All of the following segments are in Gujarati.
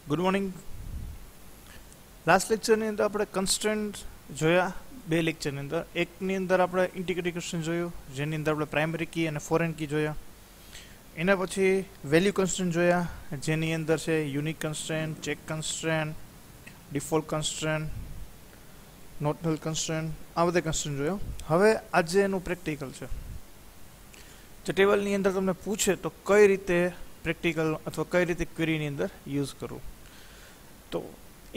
Good morning. લાસ્ટ લેક્ચરની અંદર આપણે કન્સ્ટન્ટ જોયા બે લેક્ચરની અંદર. એકની અંદર આપણે ઇન્ટિગ્રેટેડ કન્સ્ટન્ટ જોયું, જેની અંદર આપણે પ્રાઇમરી કી અને ફોરેન કી જોયા. એના પછી વેલ્યુ કન્સ્ટન્ટ જોયા, જેની અંદર છે unique constant, check constant, default constant, not null constant, આ બધા કન્સ્ટન્ટ જોયા. હવે આજે એનું પ્રેક્ટિકલ છે. જે ટેબલની અંદર તમને પૂછે તો કઈ રીતે પ્રેક્ટિકલ અથવા કઈ રીતે ક્વેરીની અંદર યુઝ કરવું, તો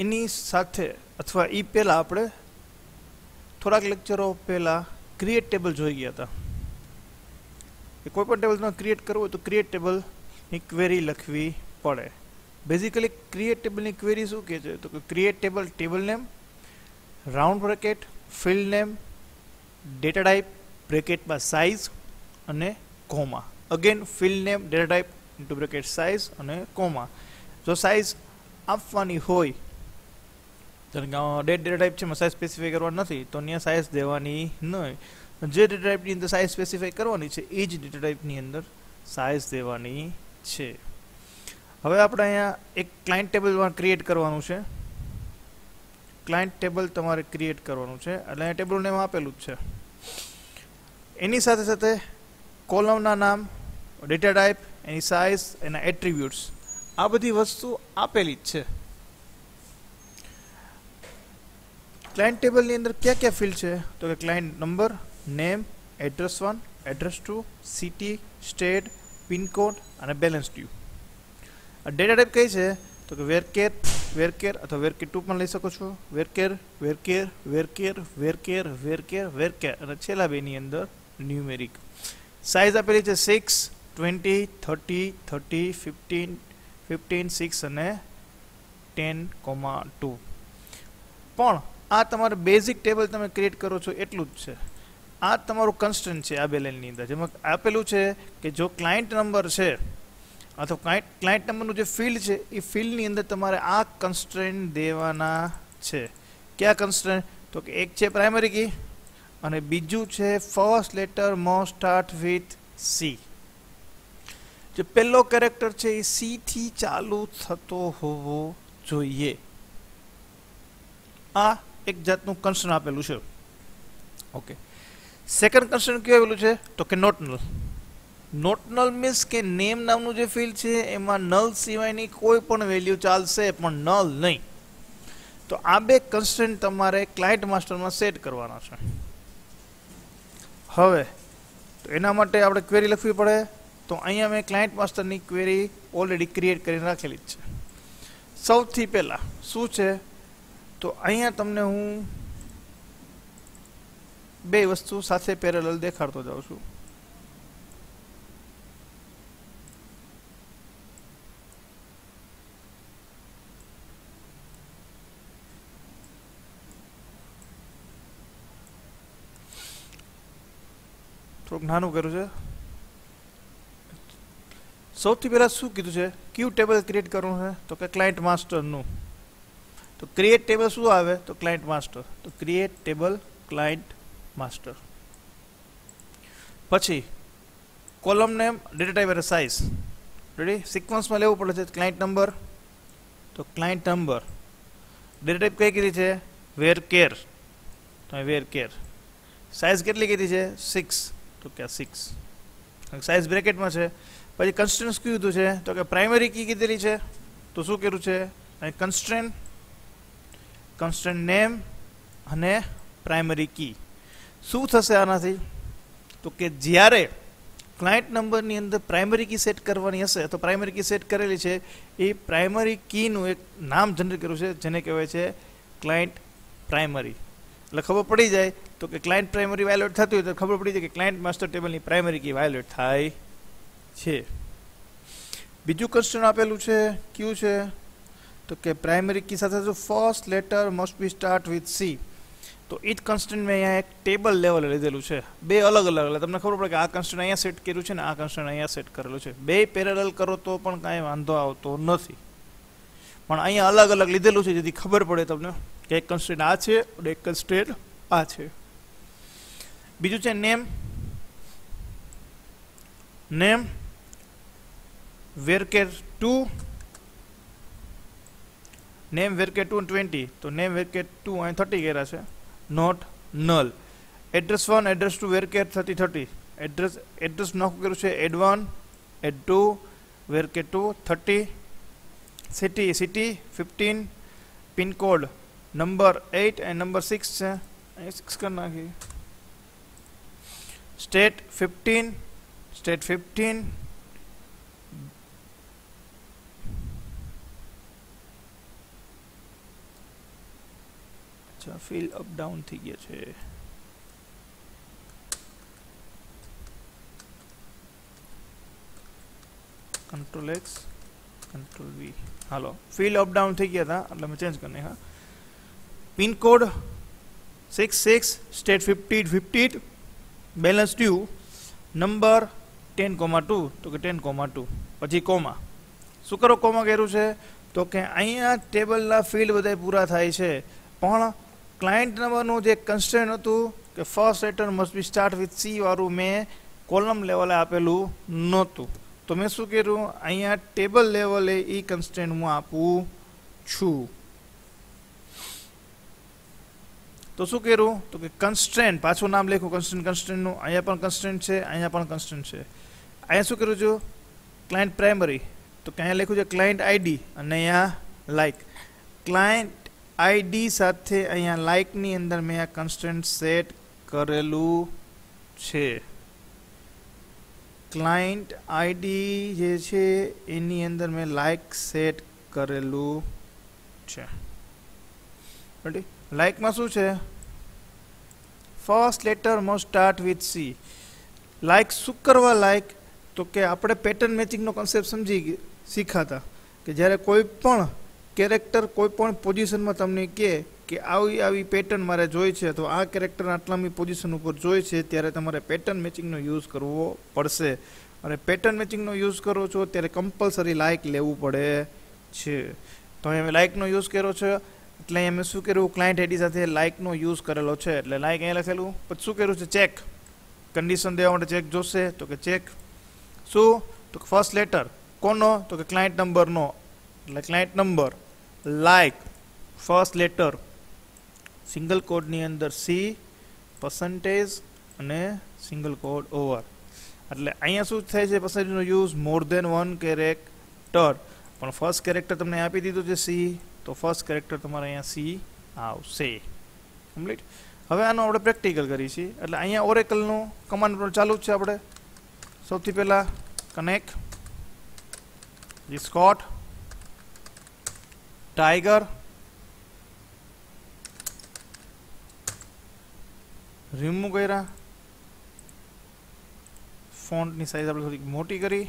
એની સાથે અથવા એ પહેલાં આપણે થોડાક લેક્ચરો પહેલાં ક્રિએટ ટેબલ જોઈ ગયા હતા. એ કોઈ પણ ટેબલ તમારે ક્રિએટ કરવું હોય તો ક્રિએટ ટેબલની ક્વેરી લખવી પડે. બેઝિકલી ક્રિએટ ટેબલની ક્વેરી શું કહે છે, તો કે create table, table name, round bracket, field name, data type, બ્રેકેટમાં સાઇઝ અને comma. Again field name, data type into bracket size અને કોમા. જો સાઇઝ આપવાની હોય, ડેટા ટાઈપ છે સાઇઝ સ્પેસિફાઈ કરવાની નથી, તો અહીંયા સાઇઝ દેવાની નહીં. જે ડેટા ટાઈપની અંદર સાઇઝ સ્પેસિફાઈ કરવાની છે એ જ ડેટા ટાઈપની અંદર સાઇઝ દેવાની છે. હવે આપણે અહીંયા એક ક્લાયન્ટ ટેબલ ક્રિએટ કરવાનું છે. ક્લાયન્ટ ટેબલ તમારે ક્રિએટ કરવાનું છે, એટલે અહીંયા ટેબલનું નેમ આપેલું જ છે. એની સાથે સાથે કોલમના નામ, ડેટા ટાઈપ, એની સાઇઝ, એના એટ્રીબ્યુટ્સ, આ બધી વસ્તુ આપેલી જ છે. ક્લાયન્ટ ટેબલની અંદર ક્યાં ક્યાં ફિલ્ડ છે, તો કે client number, name, address 1, address 2, city, state, pin code અને બેલેન્સ ડ્યુ. ડેટા ટાઈપ કઈ છે, તો કે વેરકેર, વેરકેર અથવા વેરકેર 2 પણ લઈ શકો છો. વેરકેર, વેરકેર, વેરકેર, વેરકેર, વેરકેર, વેરકેર અને છેલ્લા બેની અંદર ન્યુમેરિક. સાઇઝ આપેલી છે 6, 20, 30, 30, 15, 15, 6 અને 10,2. પણ આ તમારે બેઝિક ટેબલ તમે ક્રિએટ કરો છો એટલું જ છે. આ તમારું કન્સ્ટન્ટ છે આ બે લાઇનની અંદર, જેમાં આપેલું છે કે જો ક્લાયન્ટ નંબર છે અથવા ક્લાયન્ટ નંબરનું જે ફિલ્ડ છે એ ફિલ્ડની અંદર તમારે આ કન્સ્ટ્રેન્ટ દેવાના છે. કયા કન્સ્ટ્રેન્ટ, તો કે એક છે પ્રાઇમરી કી અને બીજું છે first letter must start with C. જે પહેલો કેરેક્ટર છે એ સી થી ચાલુ થતો હોવો જોઈએ. આ એક જાતનું કન્સ્ટન્ટ આપેલું છે. ઓકે, સેકન્ડ કન્સ્ટન્ટ કયું આપેલું છે, તો કે નોટનલ. નોટનલ મીન્સ કે નેમ નામનું જે ફિલ્ડ છે એમાં નલ સિવાયની કોઈ પણ વેલ્યુ ચાલશે, પણ નલ નહીં. તો આ બે કન્સ્ટન્ટ તમારે ક્લાયન્ટ માસ્ટરમાં સેટ કરવાના છે. હવે તો એના માટે આપણે ક્વેરી લખવી પડે. તો અહીંયા મેં ક્લાયન્ટ માસ્ટરની ક્વેરી ઓલરેડી ક્રિએટ કરીને રાખેલી જ છે. સૌથી પહેલાં શું છે, તો અહીંયા તમને હું બે વસ્તુ સાથે પેરેલલ દેખાડતો જાઉં છું. થોડુંક નાનું કર્યું છે. સૌથી પહેલાં શું કીધું છે, ક્યુ ટેબલ ક્રિએટ કરવું છે, તો કે ક્લાયન્ટ માસ્ટરનું. તો ક્રિએટ ટેબલ શું આવે, તો ક્લાયન્ટ માસ્ટર. તો ક્રિએટ ટેબલ ક્લાયન્ટ માસ્ટર. પછી કોલમ નેમ, ડેટા ટાઈપ અને સાઇઝ. રેડી, સિક્વન્સમાં લેવું પડે છે. ક્લાયન્ટ નંબર, તો ક્લાયન્ટ નંબર. ડેટા ટાઈપ કઈ કીધી છે, વેરકેર, તો વેરકેર. સાઇઝ કેટલી કીધી છે, 6, તો કે 6. સાઇઝ બ્રેકેટમાં છે. પછી કન્સ્ટ્રેન્ટ કયું કીધું છે, તો કે પ્રાઇમરી કી કીધેલી છે. તો શું કર્યું છે, કન્સ્ટ્રેન્ટ, કન્સ્ટ્રેન્ટ નેમ અને પ્રાઇમરી કી. શું થશે આનાથી, તો કે જ્યારે ક્લાયન્ટ નંબરની અંદર પ્રાઇમરી કી સેટ કરવાની હશે, તો પ્રાઇમરી કી સેટ કરેલી છે એ પ્રાઇમરી કીનું એક નામ જનરેટ કર્યું છે, જેને કહેવાય છે ક્લાયન્ટ પ્રાઇમરી. એટલે ખબર પડી જાય તો કે ક્લાયન્ટ પ્રાઇમરી વાયોલેટ થતી હોય તો ખબર પડી જાય કે ક્લાયન્ટ માસ્ટર ટેબલની પ્રાઇમરી કી વાયોલેટ થાય છે. બીજું કન્સ્ટ્રેન્ટ આપેલું છે, ક્યુ છે, તો કે પ્રાઇમરી કી સાથે જો first letter must be start with C. તો એ જ કન્સ્ટન્ટ મેં અહીંયા એક ટેબલ લેવલે લીધેલું છે. બે અલગ અલગ, એટલે તમને ખબર પડે કે આ કન્સ્ટન્ટ અહીંયા સેટ કર્યું છે ને આ કન્સ્ટન્ટ અહીંયા સેટ કરેલું છે. બે પેરેલલ કરો તો પણ કાંઈ વાંધો આવતો નથી, પણ અહીંયા અલગ અલગ લીધેલું છે જેથી ખબર પડે તમને કે એક કન્સ્ટન્ટ આ છે અને એક કન્સ્ટન્ટ આ છે. બીજું છે નેમ. નેમ વેરકેર 2 नेम वेरकेर 2 20 तो नेम वेरकेर 2 અહીં 30 કર્યા છે not null address 1 address 2 varchar 30 30 address નાખું કર્યું છે add 1 add 2 varchar 2 30 city 15 pin code number 8 અને નંબર 6 છે અહીં 6 કરી નાખી સ્ટેટ 15 अच्छा ફિલ અપ ડાઉન થઈ ગયા છે control x control we hello fill up down थी गया था मतलब मैं चेंज करने का pin code 66 state 50 balance due number 10,2 तो कि 10,2 પછી કોમા શું કરો કોમા કર્યું છે તો કે અહીંયા ટેબલના ફિલ્ડ બધા પૂરા થાય છે પણ ક્લાયન્ટ નંબરનું જે કન્સ્ટ્રેન્ટ હતું કે first letter must be start with C વાળું મેં કોલમ લેવલે આપેલું નહોતું તો મેં શું કર્યું અહીંયા ટેબલ લેવલે એ કન્સ્ટ્રેન્ટ હું આપું છું તો શું કર્યું તો કે કન્સ્ટ્રેન્ટ પાછું નામ લખ્યું કન્સ્ટ્રેન્ટનું અહીંયા પણ કન્સ્ટ્રેન્ટ છે અહીંયા પણ કન્સ્ટ્રેન્ટ છે અહીંયા શું કર્યું છું ક્લાયન્ટ પ્રાઇમરી તો કે અહીંયા લખ્યું છે ક્લાયન્ટ આઈડી અને અહીંયા લાઇક ક્લાયન્ટ આઈડી સાથે અહીંયા લાઇકની અંદર મેં આ કન્સ્ટ્રેન્ટ સેટ કરેલું છે ક્લાયન્ટ આઈડી જે છે એની અંદર મેં લાઇક સેટ કરેલું છે રેડી લાઇકમાં શું છે first letter must start with C like શું કરવા લાઇક તો કે આપણે પેટર્ન મેચિંગનો કન્સેપ્ટ સમજી શીખાતા કે જ્યારે કોઈ પણ કેરેક્ટર કોઈ પણ પોઝિશનમાં તમને કહે કે આવી પેટર્ન મારે જોઈ છે તો આ કેરેક્ટર આટલામી પોઝિશન ઉપર જોઈ છે ત્યારે તમારે પેટર્ન મેચિંગનો યુઝ કરવો પડશે અને પેટર્ન મેચિંગનો યુઝ કરો છો ત્યારે કમ્પલસરી લાઇક લેવું પડે છે તો અહીંયા લાઇકનો યુઝ કર્યો છે એટલે અહીંયા મેં શું કર્યું ક્લાયન્ટ આઈડી સાથે લાઇકનો યુઝ કરેલો છે એટલે લાઇક અહીંયા લખેલું પછી શું કર્યું છે ચેક કન્ડિશન દેવા માટે ચેક જોશે તો કે ચેક શું તો કે ફર્સ્ટ લેટર કોનો તો કે ક્લાયન્ટ નંબરનો એટલે client number like first letter single કોડની અંદર સી પર્સન્ટેજ અને સિંગલ કોડ ઓવર એટલે અહીંયા શું થાય છે પર્સન્ટેજનો યુઝ મોર દેન વન કેરેક્ટર પણ ફર્સ્ટ કેરેક્ટર તમને આપી દીધું છે સી તો ફર્સ્ટ કેરેક્ટર તમારે અહીંયા સી આવશે કમ્પ્લીટ હવે આનો આપણે પ્રેક્ટિકલ કરીએ છીએ એટલે અહીંયા ઓરેકલનું કમાન્ડ ચાલુ જ છે આપણે સૌથી પહેલાં કનેક્ટ સ્કોટ टाइगर रिमूव कर्या फॉन्टनी साइज આપણે થોડી મોટી કરી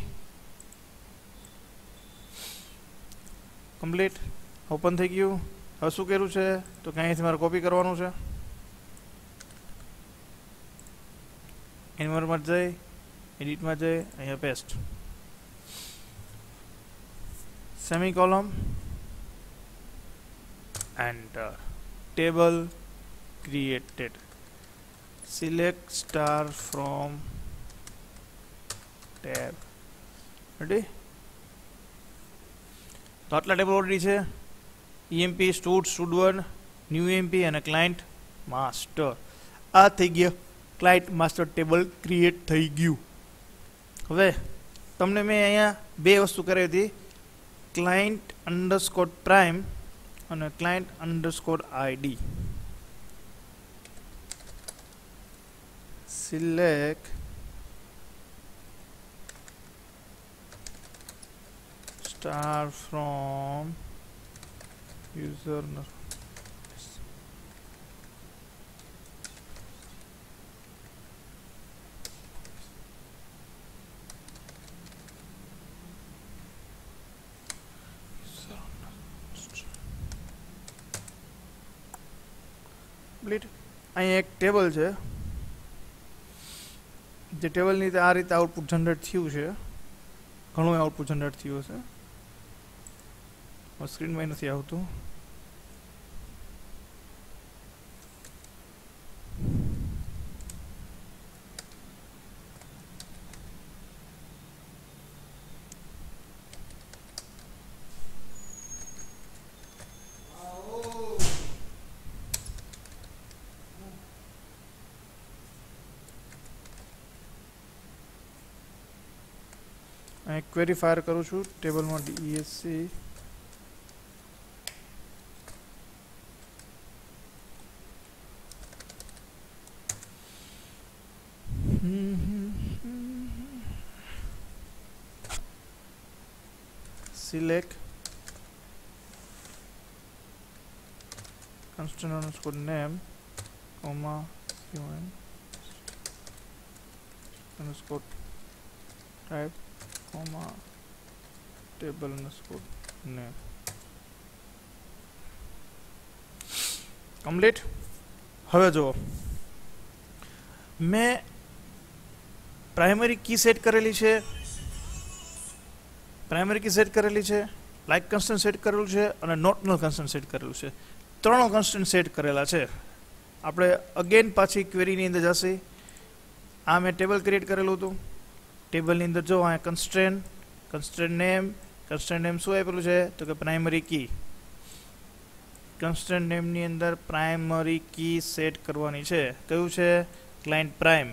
કમ્પ્લીટ ઓપન થઈ ગયું હવે શું કર્યું છે તો કે અહીંથી મારે કોપી કરવાનું છે એનિમેટમાં જઈ એડિટમાં જઈ અહીંયા paste semicolon enter table created select star from tab ready તો આટલા ટેબલ ઓલરેડી છે emp stud1 new emp અને client master આ થઈ ગયો client master ટેબલ ક્રિએટ થઈ ગયું હવે તમને મેં અહીંયા બે વસ્તુ કરાવી હતી client underscore prime and a client underscore id select star from user અહીં એક ટેબલ છે જે ટેબલની આ રીતે આઉટપુટ જનરેટ થયું છે ઘણું આઉટપુટ જનરેટ થયું છે સ્ક્રીનમાં નથી આવતું क्वेरी फायर करूँ छूँ टेबल में DESC select constant underscore name comma un underscore type comma table underscore name complete. હવે જો મેં પ્રાઇમરી કી સેટ કરેલી છે, લાઇક કન્સ્ટન્ટ સેટ કરેલું છે અને નોટનલ કન્સ્ટન્ટ સેટ કરેલું છે. ત્રણ કન્સ્ટન્ટ સેટ કરેલા છે. આપણે અગેન પાછી ક્વેરીની અંદર જશે. આ મેં ટેબલ ક્રિએટ કરેલું હતું. ટેબલની અંદર જો આ કન્સ્ટન્ટ નેમ શું આપેલું છે તો કે પ્રાઇમરી કી. કન્સ્ટન્ટ નેમની અંદર પ્રાઇમરી કી સેટ કરવાની છે. કયું છે? Client prime.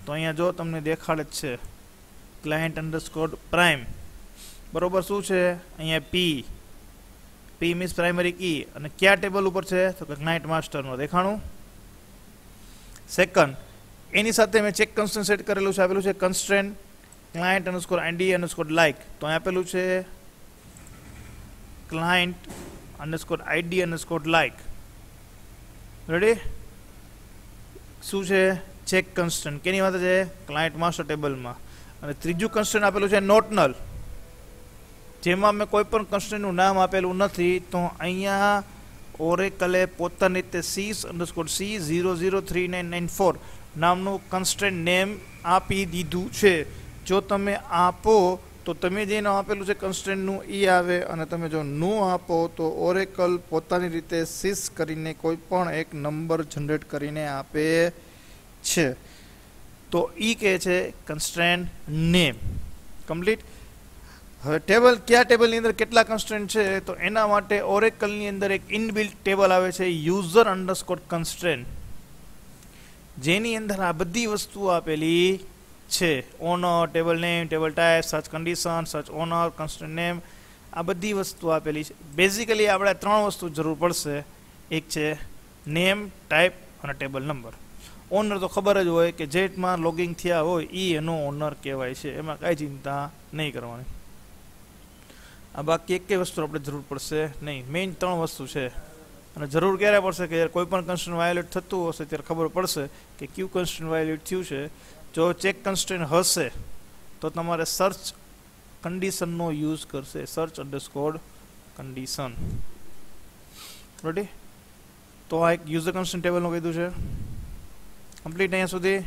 તો અહીંયા જો તમને દેખાડે જ છે ક્લાયન્ટ અંડરસ્કોર પ્રાઇમ. બરોબર. શું છે અહીંયા? પી મીન્સ પ્રાઇમરી કી. અને કયા ટેબલ ઉપર છે તો કે ક્લાયન્ટ માસ્ટરનો દેખાણું. સેકન્ડ, એની સાથે મેં ચેક કન્સ્ટન્ટ સેટ કરેલું છે. આપેલું છે constraint client underscore ID underscore like. તો અહીં આપેલું છે client underscore ID underscore like. Ready? શું છે? Check constant. કેની વાત છે? ક્લાયન્ટ માસ્ટર ટેબલમાં. અને ત્રીજું કન્સ્ટન્ટ આપેલું છે નોટનલ, જેમાં મેં કોઈ પણ કન્સ્ટન્ટનું નામ આપેલું નથી. તો અહીંયા ઓરેકલે પોતાની રીતે sys_c003994 નામનું કન્સ્ટન્ટ નેમ આપી દીધું છે. જો તમે આપો તો તમે જે નામ આપેલું છે કન્સ્ટન્ટનું એ આવે, અને તમે જો નો આપો તો ઓરેકલ પોતાની રીતે sys કરીને કોઈ પણ એક નંબર જનરેટ કરીને આપે છે. તો એ કહે છે કન્સ્ટન્ટ નેમ. કમ્પ્લીટ. હવે કયા ટેબલની અંદર કેટલા કન્સ્ટન્ટ છે તો એના માટે ઓરેકલની અંદર એક ઇનબિલ્ટ ટેબલ આવે છે યુઝર અંડરસ્કોર કન્સ્ટન્ટ, જેની અંદર આ બધી વસ્તુઓ આપેલી છે. Owner, table name, table type, search condition, search owner, constant name, આ બધી વસ્તુ આપેલી છે. બેઝિકલી આપણે ત્રણ વસ્તુ જરૂર પડશે. એક છે નેમ, ટાઈપ અને ટેબલ નંબર. ઓનર તો ખબર જ હોય કે જેટમાં લોગિંગ થયા હોય એ એનો ઓનર કહેવાય છે. એમાં કાંઈ ચિંતા નહીં કરવાની. આ બાકી એક વસ્તુ આપણે જરૂર પડશે નહીં. મેઇન ત્રણ વસ્તુ છે. અને જરૂર ક્યારે પડશે કે કોઈ પણ કન્સ્ટન્ટ વાયોલેટ થતું હશે ત્યારે ખબર પડશે કે કયું કન્સ્ટન્ટ વાયોલેટ થયું છે. જો ચેક કન્સ્ટન્ટ હશે તો તમારે સર્ચ કન્ડિશનનો યુઝ કરશે. Search underscore condition. રેડી? તો આ એક યુઝર કન્સ્ટન્ટ ટેબલનું કીધું છે. કમ્પ્લીટ અહીંયા સુધી.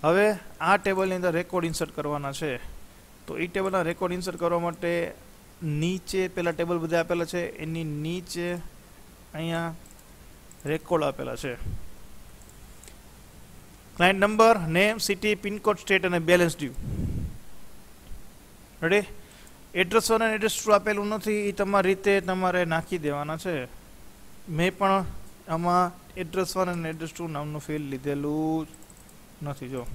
હવે આ ટેબલની અંદર રેકોર્ડ ઇન્સર્ટ કરવાના છે. તો એ ટેબલના રેકોર્ડ ઇન્સર્ટ કરવા માટે નીચે પેલા ટેબલ બધા આપેલા છે, એની નીચે અહીંયા રેકોર્ડ આપેલા છે. Client number, name, city, pin code, state અને બેલેન્સ ડ્યુ. રેડી? એડ્રેસ 1 અને એડ્રેસ 2 આપેલું નથી. એ તમારી રીતે તમારે નાખી દેવાના છે. મેં પણ આમાં એડ્રેસ 1 અને એડ્રેસ 2 નામનું ફિલ્ડ લીધેલું નથી. જો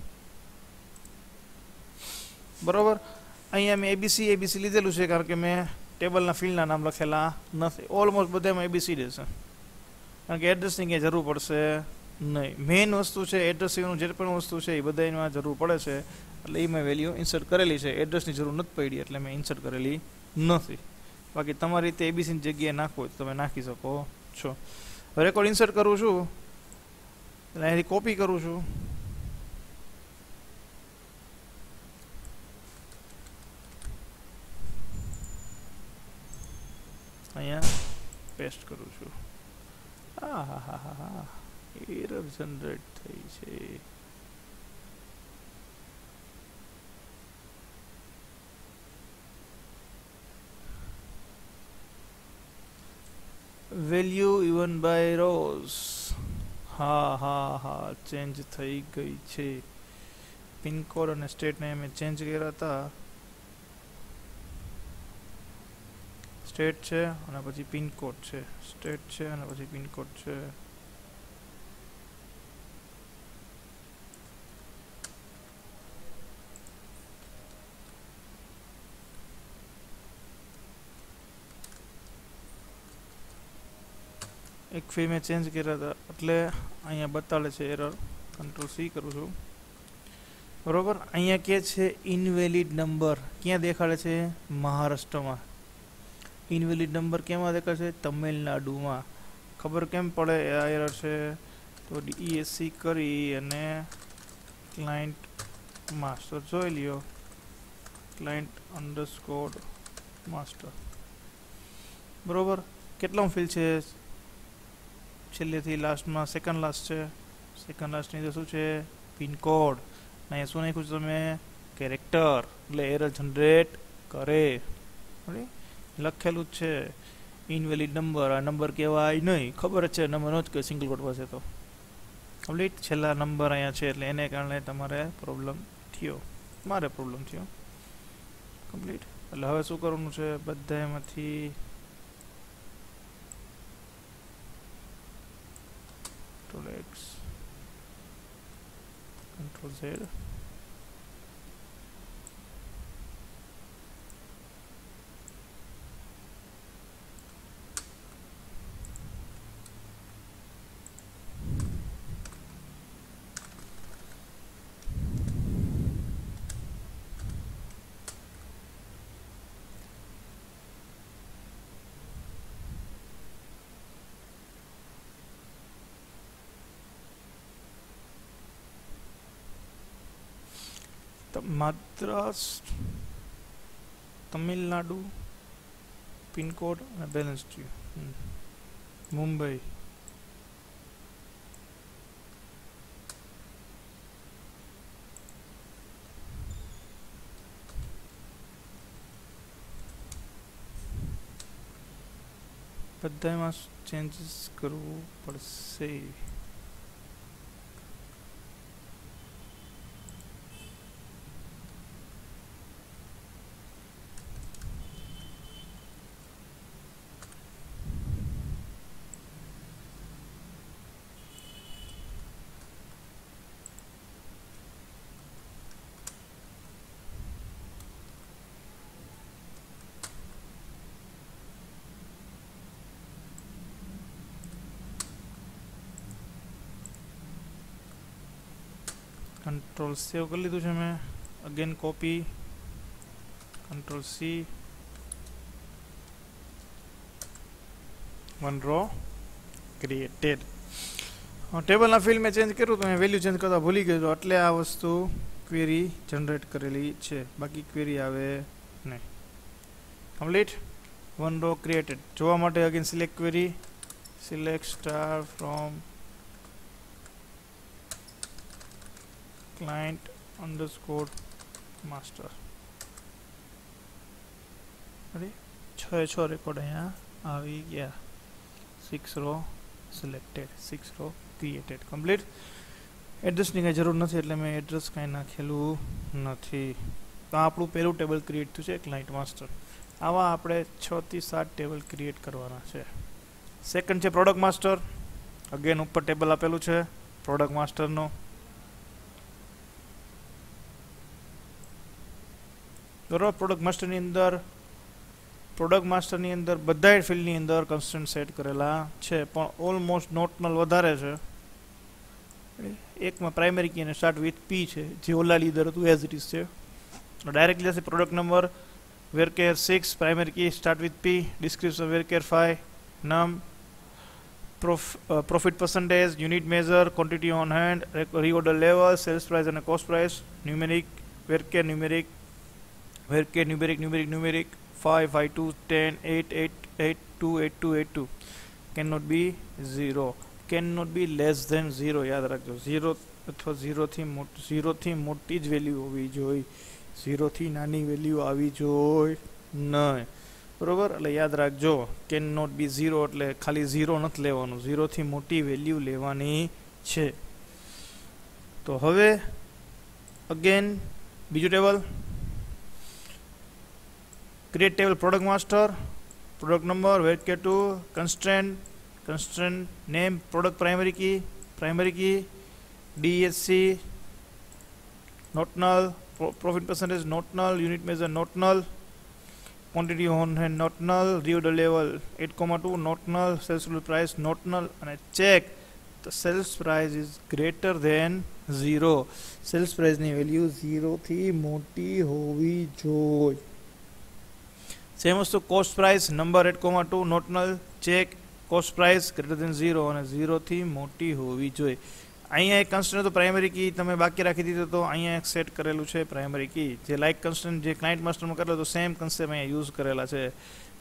બરોબર. અહીંયા મેં એબીસી લીધેલું છે કારણ કે મેં ટેબલના ફિલ્ડના નામ લખેલા નથી. ઓલમોસ્ટ બધામાં એબીસી રહેશે કારણ કે એડ્રેસની ક્યાંય જરૂર પડશે નહીં. મેઇન વસ્તુ છે એડ્રેસ સિવાયનું જે પણ વસ્તુ છે એ બધામાં જરૂર પડે છે, એટલે એ મેં વેલ્યુ ઇન્સર્ટ કરેલી છે. એડ્રેસની જરૂર નથી પડી એટલે મેં ઇન્સર્ટ કરેલી નથી. બાકી તમારી રીતે એબીસીની જગ્યાએ નાખો તો તમે નાખી શકો છો. હવે રેકોર્ડ ઇન્સર્ટ કરું છું એટલે અહીંથી કોપી કરું છું. અહીંયા પેસ્ટ કરું છું. હા એરર જનરેટ થઈ છે. Value even by rows. હા ચેન્જ થઈ ગઈ છે. પિનકોડ અને સ્ટેટને મેં ચેન્જ કર્યા હતા. સ્ટેટ છે અને પછી પિનકોડ છે. સ્ટેટ છે અને પછી પિનકોડ છે. એક ફી મેં ચેન્જ કર્યા હતા એટલે અહીંયા બતાડે છે એરર. કંટ્રોલ સી કરું છું. બરોબર, અહીંયા કે છે ઇનવેલિડ નંબર. ક્યાં દેખાડે છે? મહારાષ્ટ્રમાં. ઇનવેલિડ નંબર કેમાં દેખાડે છે? તમિલનાડુમાં. ખબર કેમ પડે આ એરર છે? તો ડીઈએસસી કરી અને ક્લાયન્ટ માસ્ટર જોઈ લ્યો. Client underscore master. બરોબર, કેટલો ફિલ છે? છેલ્લેથી લાસ્ટમાં સેકન્ડ લાસ્ટ છે. સેકન્ડ લાસ્ટની અંદર શું છે? પિનકોડ. અહીંયા શું નાખ્યું છે તમે? કેરેક્ટર. એટલે એરર જનરેટ કરે. લખેલું જ છે ઇનવેલિડ નંબર. આ નંબર કહેવાય નહીં, ખબર જ છે નંબર નો જ કે સિંગલ કોડ પાસે. તો કમ્પ્લીટ છેલ્લા નંબર અહીંયા છે એટલે એને કારણે તમારે પ્રોબ્લેમ થયો, મારે પ્રોબ્લેમ થયો. કમ્પ્લીટ. એટલે હવે શું કરવાનું છે? બધા એમાંથી Ctrl X, Ctrl Z. Madras, Tamil Nadu, pin code અને બેલેન્સ થયું. મુંબઈ. બધામાં ચેન્જીસ કરવું પડશે. કંટ્રોલ સેવ કરી લીધું છે મેં. Again copy, control C, one row created. ટેબલના ફિલ્ડ મેં ચેન્જ કર્યું તો મેં વેલ્યુ ચેન્જ કરતા ભૂલી ગયો એટલે આ વસ્તુ ક્વેરી જનરેટ કરેલી છે, બાકી ક્વેરી આવે નહીં. કમ્પ્લીટ. વન રો ક્રિએટેડ જોવા માટે again select query, select star from client underscore master. ready 6 record અહીંયા આવી ગયા. 6 row selected, 6 row created. Complete. એડ્રેસની કંઈ જરૂર નથી એટલે મેં એડ્રેસ કાંઈ નાખેલું નથી. તો આપણું પહેલું ટેબલ ક્રિએટ થયું છે ક્લાયન્ટ માસ્ટર. આવા આપણે 6 થી 7 ટેબલ ક્રિએટ કરવાના છે. સેકન્ડ છે પ્રોડક્ટ માસ્ટર. અગેન ઉપર ટેબલ આપેલું છે પ્રોડક્ટ માસ્ટરનો. બરાબર, પ્રોડક્ટ માસ્ટરની અંદર બધા ફિલ્ડની અંદર કન્સ્ટન્ટ સેટ કરેલા છે, પણ ઓલમોસ્ટ નોટનલ વધારે છે. એકમાં પ્રાઇમરી કી અને સ્ટાર્ટ વિથ પી છે, જે ઓલા લીધર હતું એઝ ઇટ ઇઝ છે. ડાયરેક્ટલી જશે product number, varchar 6, primary key start with P, description varchar 5, નમ, profit percentage, unit measure, quantity on hand, reorder level, sales price અને cost price, numeric, varchar numeric, varchar numeric 5, 5, 2, 10, 8, 8, 8, 2, 8, 2, 8, 2. Cannot be 0. Cannot be less than 0. યાદ રાખજો. 0 અથવા 0 થી મોટી જ વેલ્યુ હોવી જોઈએ. 0 થી નાની વેલ્યુ આવી જોઈએ નહીં. બરોબર, એટલે યાદ રાખજો. Cannot be 0 એટલે ખાલી 0 નથી લેવાનું, 0 થી મોટી વેલ્યુ લેવાની છે. તો હવે અગેન બીજું table, create table product master, product number, where to constraint name, product primary key, DSC not null, profit percentage not null, unit measure not null, quantity on hand not null, review the level 8,2 not null, sales price not null, અને check the sales price is greater than 0. sales price ની વેલ્યુ 0 થી મોટી હોવી જોઈએ. સેમ વસ્તુ cost price number 8,2 not null, check cost price greater than 0 અને 0 થી મોટી હોવી જોઈએ. અહીંયા એક કન્સ્ટન્ટ તો પ્રાઇમરી કી તમે બાકી રાખી દીધો, તો અહીંયા એક સેટ કરેલું છે પ્રાઇમરી કી, જે લાઇક કન્સ્ટન્ટ જે ક્લાયન્ટ માસ્ટરમાં કરેલો તો સેમ કન્સેપ્ટ અહીંયા યુઝ કરેલા છે.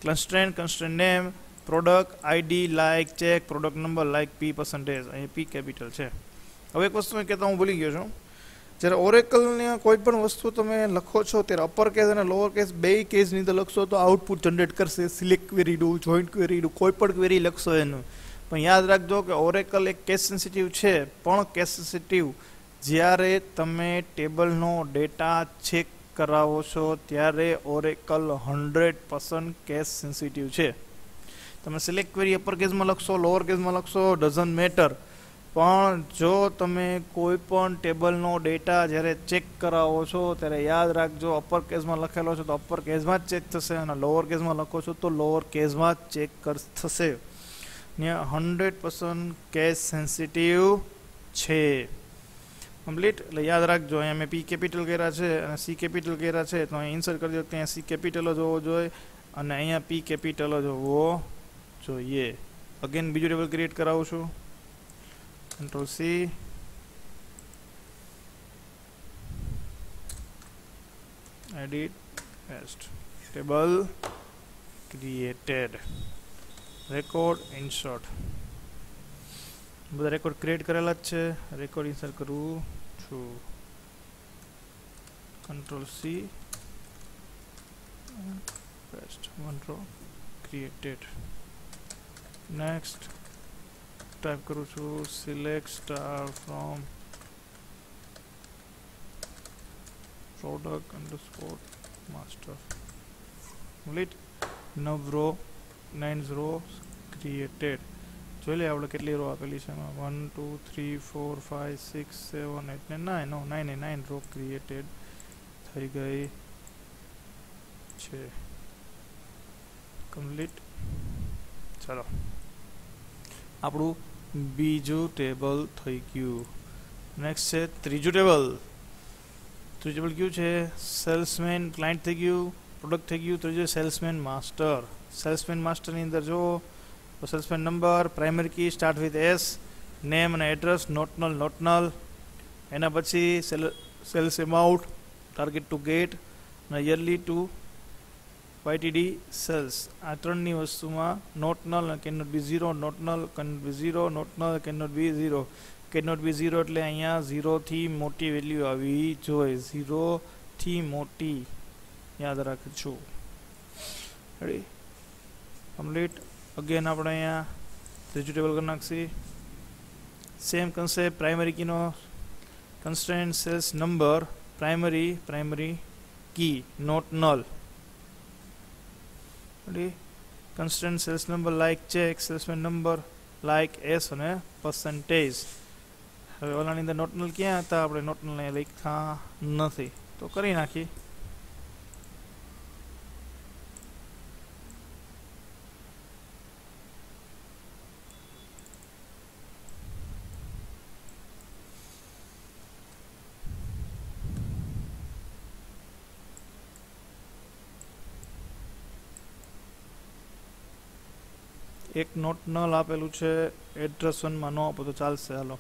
Constant name, product ID like check, product number like P percentage, અહીંયા પી કેપિટલ છે. હવે એક વસ્તુ કહેતા હું ભૂલી ગયો છું, જ્યારે ઓરેકલની કોઈ પણ વસ્તુ તમે લખો છો ત્યારે અપર કેસ અને લોઅર કેસ બે કેસની અંદર લખશો તો આઉટપુટ જનરેટ કરશે. સિલેક્ટ ક્વેરીનું, જોઈન્ટ ક્વેરીનું, કોઈ પણ ક્વેરી લખશો એનું. પણ યાદ રાખજો કે ઓરેકલ એક કેસ સેન્સિટિવ છે, પણ કેસ સેન્સિટિવ જ્યારે તમે ટેબલનો ડેટા ચેક કરાવો છો ત્યારે ઓરેકલ 100% કેસ સેન્સિટિવ છે. તમે સિલેક્ટ ક્વેરી અપર કેસમાં લખશો, લોઅર કેસમાં લખશો, ડઝન્ટ મેટર, પણ જો તમે કોઈ પણ ટેબલનો ડેટા જ્યારે ચેક કરાવો છો ત્યારે યાદ રાખજો અપર કેસમાં લખેલો છે તો અપર કેસમાં જ ચેક થશે, અને લોઅર કેસમાં લખો છો તો લોઅર કેસમાં જ ચેક થશે. 100% કેસ સેન્સિટિવ છે. કમ્પ્લીટ. એટલે યાદ રાખજો, અહીંયા મેં પી કેપિટલ કર્યા છે અને સી કેપિટલ કર્યા છે, તો અહીં ઇન્સર્ટ કરજો કે અહીંયા સી કેપિટલ જ હોવો જોઈએ અને અહીંયા પી કેપિટલ જ હોવો જોઈએ. અગેન બીજું ટેબલ ક્રિએટ કરાવું છું, control C, edit paste, table created, record insert, બધા રેકોર્ડ ક્રિએટ કરેલા જ છે. રેકોર્ડ ઇન્સર્ટ કરું છું, control C, paste, one row created. Next type કરું છું select star from product underscore master. Complete. 9 row 9 row created. જોઈ લે આપણે કેટલી રો આપેલી છે એમાં, 1 2 3 4 5 6 7 8 ને 9, નો 9 રો ક્રિએટેડ થઈ ગઈ છે. કમ્પ્લીટ. ચાલો, આપણું બીજું ટેબલ થઈ ગયું. નેક્સ્ટ છે ત્રીજું ટેબલ. ત્રીજું ટેબલ કયું છે? સેલ્સમેન ક્લાયન્ટ થઈ ગયું, પ્રોડક્ટ થઈ ગયું, ત્રીજું સેલ્સમેન માસ્ટર. સેલ્સમેન માસ્ટરની અંદર જો salesman number, primary key start with S, name અને એડ્રેસ નોટ નલ, એના પછી sales amount, target to get અને યરલી ટુ YTD સેલ્સ. આ ત્રણની વસ્તુમાં નોટ નલ અને can not be 0, not null can not be 0, not null can not be 0. Can not be 0 એટલે અહીંયા 0 થી મોટી વેલ્યુ આવી જોઈએ, 0 થી મોટી, યાદ રાખજો. રેડી? કમ્પ્લીટ. અગેન આપણે અહીંયા ત્રીજું ટેબલ કરી નાખશી. સેમ કન્સેપ્ટ, પ્રાઇમરી કીનો constraint sales number, primary key not null. Ready? Constant sales number like check, salesman number like S અને પર્સન્ટેજ. હવે ઓલાની અંદર નોટ નલ ક્યાં હતા? આપણે નોટ નલ લખ્યા નથી, તો કરી નાખી. એક નોટ નલ આપેલું છે, એડ્રેસ 1માં ન આપો તો ચાલશે. હાલો,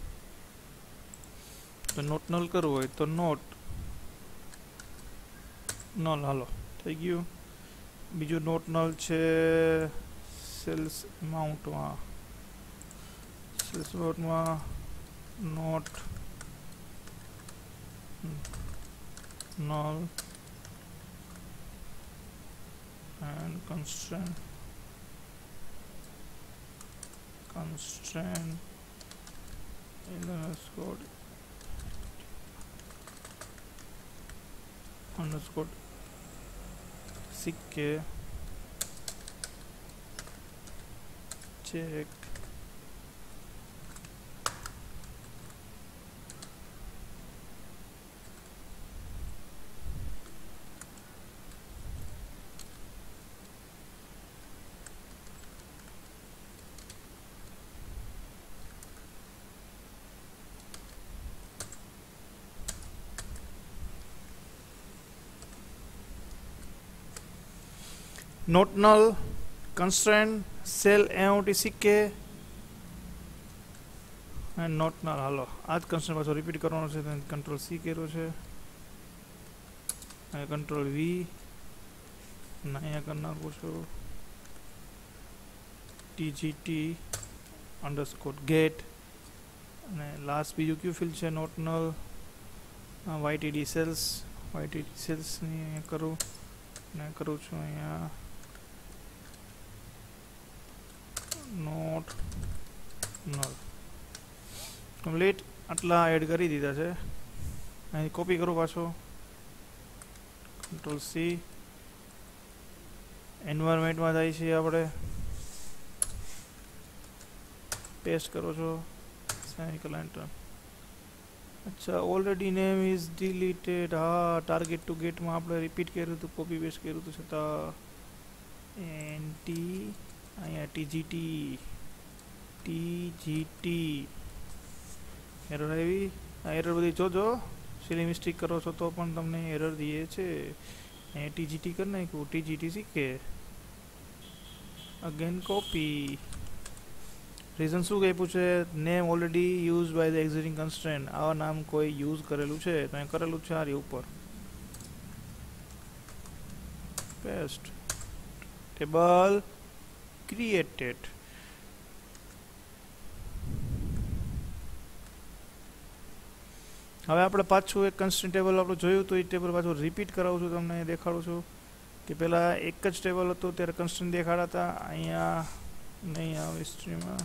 તો નોટ નલ કરવું હોય તો નોટ નલ. હાલો, થઈ ગયું. બીજું નોટ નલ છે સેલ્સ અમાઉન્ટમાં, not null and constraint underscore સિક્કે check not null constraint sale AOT CK and not null. હાલો આ જ કન્સ્ટ્રેન્ટ પાછો રિપીટ કરવાનો છે. કંટ્રોલ સી કર્યો છે, કંટ્રોલ વી અને અહીંયા કરી નાખું છું ટીજીટી અંડરસ્કોર ગેટ. અને લાસ્ટ બીજું ક્યુ ફિલ્ડ છે નોટ નલ વાયટીડી સેલ્સ. વાયટીડી સેલ્સની અહીંયા કરું અને કરું છું અહીંયા નોટ નલ કમ્પ્લીટ. આટલા એડ કરી દીધા છે. અહીં કોપી કરું પાછો કંટ્રોલ સી. એન્વાયરમેન્ટમાં જાય છે આપણે, પેસ્ટ કરો છો સેમિકલ એન્ટર. અચ્છા ઓલરેડી નેમ ઇઝ ડિલીટેડ. હા ટાર્ગેટ ટુ ગેટમાં આપણે રિપીટ કર્યું હતું, કોપી પેસ્ટ કર્યું હતું છતાં એનટી અહીંયા ટીજીટી એરર આવી. આ એરર બધી જોજો, સિલી મિસ્ટેક કરો છો તો પણ તમને એરર દે છે. અહીંયા ટીજીટી કરી નાખ્યું, ટીજીટી શીખે અગેન કોપી. રીઝન શું આપ્યું છે? Name already use by the existing constraint. આવા નામ કોઈ યુઝ કરેલું છે તો અહીં કરેલું છે આ ઉપર પેસ્ટ. Table created. હવે આપણે પાછું એક કન્સ્ટ્રેન્ટ ટેબલ આપણે જોયું તો એ ટેબલ પાછું રિપીટ કરાવું છું, તમને દેખાડું છું કે પહેલાં એક જ ટેબલ હતું ત્યારે કન્સ્ટ્રેન્ટ દેખાડતા. અહીંયા નહીં આવે હિસ્ટ્રીમાં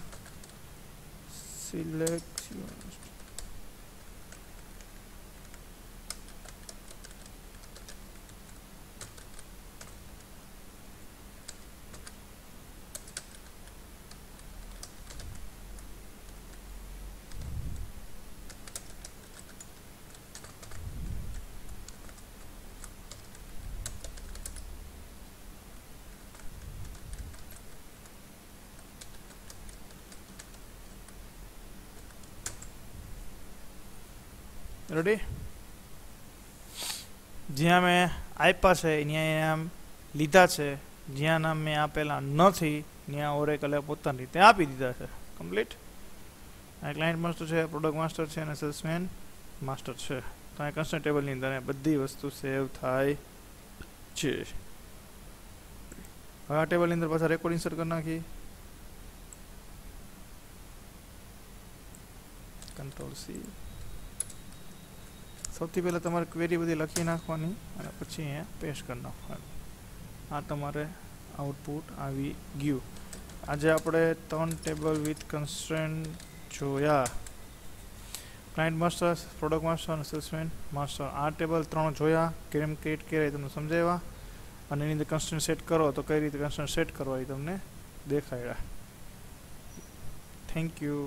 સિલેક્ટ રેડી. જ્યાં મેં આપ્યા છે ત્યાં નામ લીધા છે, જ્યાં નામ મેં આપેલા નથી ત્યાં ઓરેકલે પોતાની રીતે આપી દીધા છે. કમ્પ્લીટ. આ ક્લાયન્ટ માસ્ટર છે, પ્રોડક્ટ માસ્ટર છે અને સેલ્સમેન માસ્ટર છે. તો આ કન્સ્ટ્રેન્ટ ટેબલની અંદર બધી વસ્તુ સેવ થાય છે. હવે આ ટેબલની અંદર પાછા રેકોર્ડ ઇન્સર્ટ કરી નાખી. Control C. સૌથી પહેલાં તમારે ક્વેરી બધી લખી નાખવાની અને પછી અહીંયા પેસ્ટ કરી નાખવાની. આ તમારે આઉટપુટ આવી ગયું. આજે આપણે 3 ટેબલ વિથ કન્સ્ટ્રેન્ટ જોયા. ક્લાયન્ટ માસ્ટર, પ્રોડક્ટ માસ્ટર અને સેલ્સમેન માસ્ટર. આ ટેબલ 3 જોયા, કેમ ક્રિએટ કરે તમને સમજાવ્યા અને એની અંદર કન્સ્ટ્રેન્ટ સેટ કરો તો કઈ રીતે કન્સ્ટ્રેન્ટ સેટ કરવા એ તમને દેખાડ્યા. Thank you.